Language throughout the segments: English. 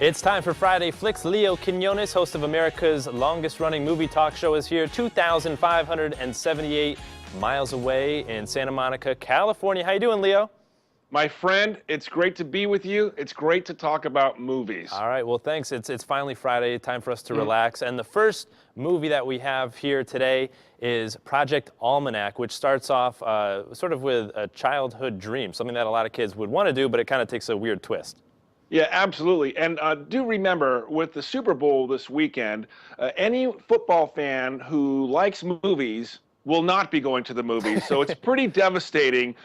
It's time for Friday Flix. Leo Quinones, host of America's longest-running movie talk show, is here 2,578 miles away in Santa Monica, California. How you doing, Leo? My friend, it's great to be with you. It's great to talk about movies. All right, well, thanks. It's finally Friday, time for us to relax. And the first movie that we have here today is Project Almanac, which starts off sort of with a childhood dream, something that a lot of kids would want to do, but it kind of takes a weird twist. Yeah, absolutely. And do remember, with the Super Bowl this weekend, any football fan who likes movies will not be going to the movies. So it's pretty devastating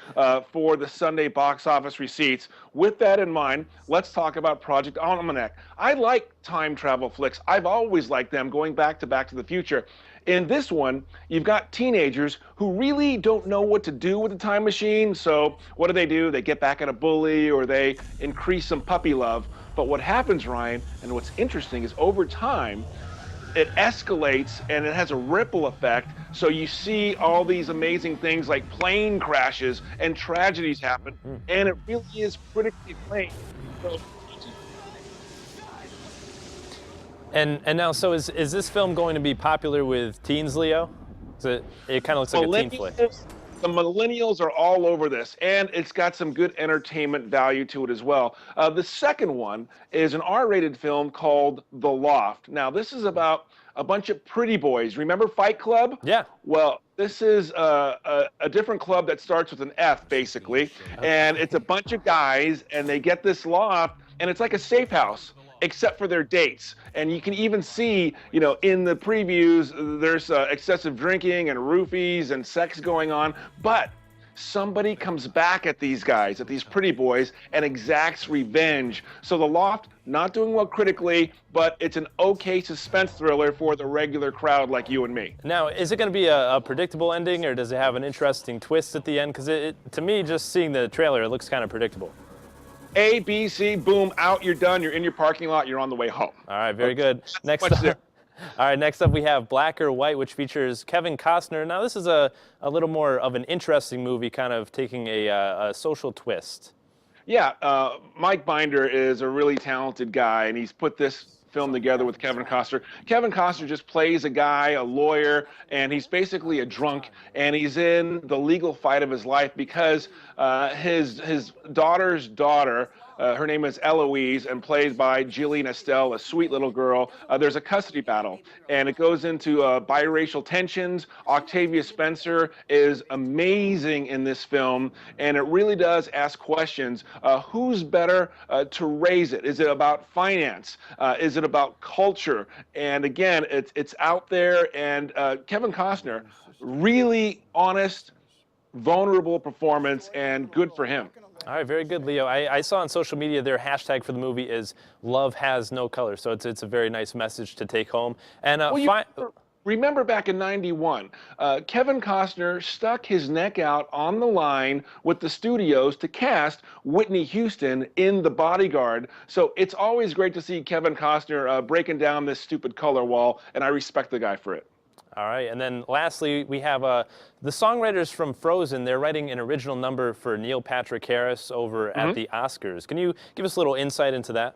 for the Sunday box office receipts. With that in mind, let's talk about Project Almanac. I like time travel flicks. I've always liked them, going back to the Future. In this one, you've got teenagers who really don't know what to do with the time machine. So what do? They get back at a bully, or they increase some puppy love. But what happens, Ryan, and what's interesting is over time, it escalates and it has a ripple effect. So you see all these amazing things like plane crashes and tragedies happen. And it really is critically acclaimed. So, And now, so is this film going to be popular with teens, Leo? It kind of looks like a teen flick. The millennials are all over this, and it's got some good entertainment value to it as well. The second one is an R-rated film called The Loft. Now, this is about a bunch of pretty boys. Remember Fight Club? Yeah. Well, this is a different club that starts with an F, basically, and it's a bunch of guys, and they get this loft, and it's like a safe house, except for their dates. And you can even see, you know, in the previews, there's excessive drinking and roofies and sex going on. But somebody comes back at these guys, at these pretty boys, and exacts revenge. So The Loft, not doing well critically, but it's an okay suspense thriller for the regular crowd like you and me. Now, is it going to be a predictable ending, or does it have an interesting twist at the end? Because to me, just seeing the trailer, it looks kind of predictable. A, B, C, boom, out, you're done, you're in your parking lot, you're on the way home. All right, very good. Next up we have Black or White, which features Kevin Costner. Now, this is a little more of an interesting movie, kind of taking a social twist. Yeah, Mike Binder is a really talented guy, and he's put this film together with Kevin Costner. Kevin Costner just plays a guy, a lawyer, and he's basically a drunk, and he's in the legal fight of his life because his daughter's daughter, her name is Eloise, and played by Jillian Estelle, a sweet little girl. There's a custody battle, and it goes into biracial tensions. Octavia Spencer is amazing in this film, and it really does ask questions. Who's better to raise it? Is it about finance? Is it about culture? And again, it's out there, and Kevin Costner, really honest, vulnerable performance, and good for him. All right, very good, Leo. I saw on social media their hashtag for the movie is "Love Has No Color," so it's a very nice message to take home. And remember back in '91, Kevin Costner stuck his neck out on the line with the studios to cast Whitney Houston in The Bodyguard. So it's always great to see Kevin Costner breaking down this stupid color wall, and I respect the guy for it. All right, and then lastly, we have the songwriters from Frozen. They're writing an original number for Neil Patrick Harris over at the Oscars. Can you give us a little insight into that?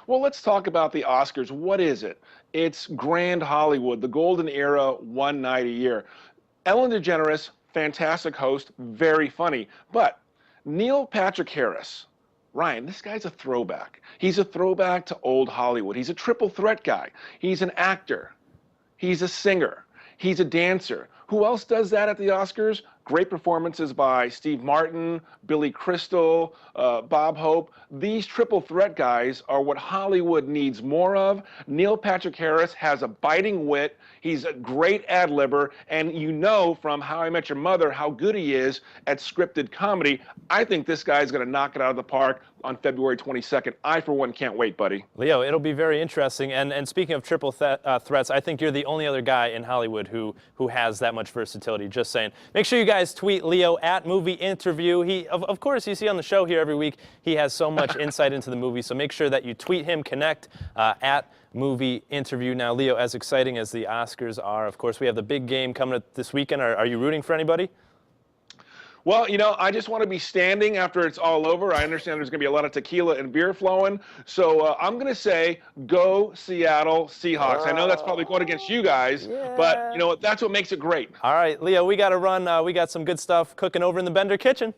Well, let's talk about the Oscars. What is it? It's grand Hollywood, the golden era, one night a year. Ellen DeGeneres, fantastic host, very funny. But Neil Patrick Harris, Ryan, this guy's a throwback. He's a throwback to old Hollywood. He's a triple threat guy. He's an actor. He's a singer. He's a dancer. Who else does that at the Oscars? Great performances by Steve Martin, Billy Crystal, Bob Hope. These triple threat guys are what Hollywood needs more of. Neil Patrick Harris has a biting wit. He's a great ad-libber, and you know from How I Met Your Mother how good he is at scripted comedy. I think this guy's going to knock it out of the park on February 22nd. I, for one, can't wait, buddy. Leo, it'll be very interesting. And speaking of triple threats, I think you're the only other guy in Hollywood who has that much versatility. Just saying. Make sure you guys tweet Leo at Movie Interview. He, of course, you see on the show here every week, he has so much insight into the movie. So make sure that you tweet him, connect at Movie Interview. Now, Leo, as exciting as the Oscars are, of course, we have the big game coming up this weekend. Are you rooting for anybody? Well, you know, I just want to be standing after it's all over. I understand there's going to be a lot of tequila and beer flowing. So I'm going to say go Seattle Seahawks. I know that's probably going against you guys, but you know what? That's what makes it great. All right, Leo, we got to run. We got some good stuff cooking over in the Bender kitchen.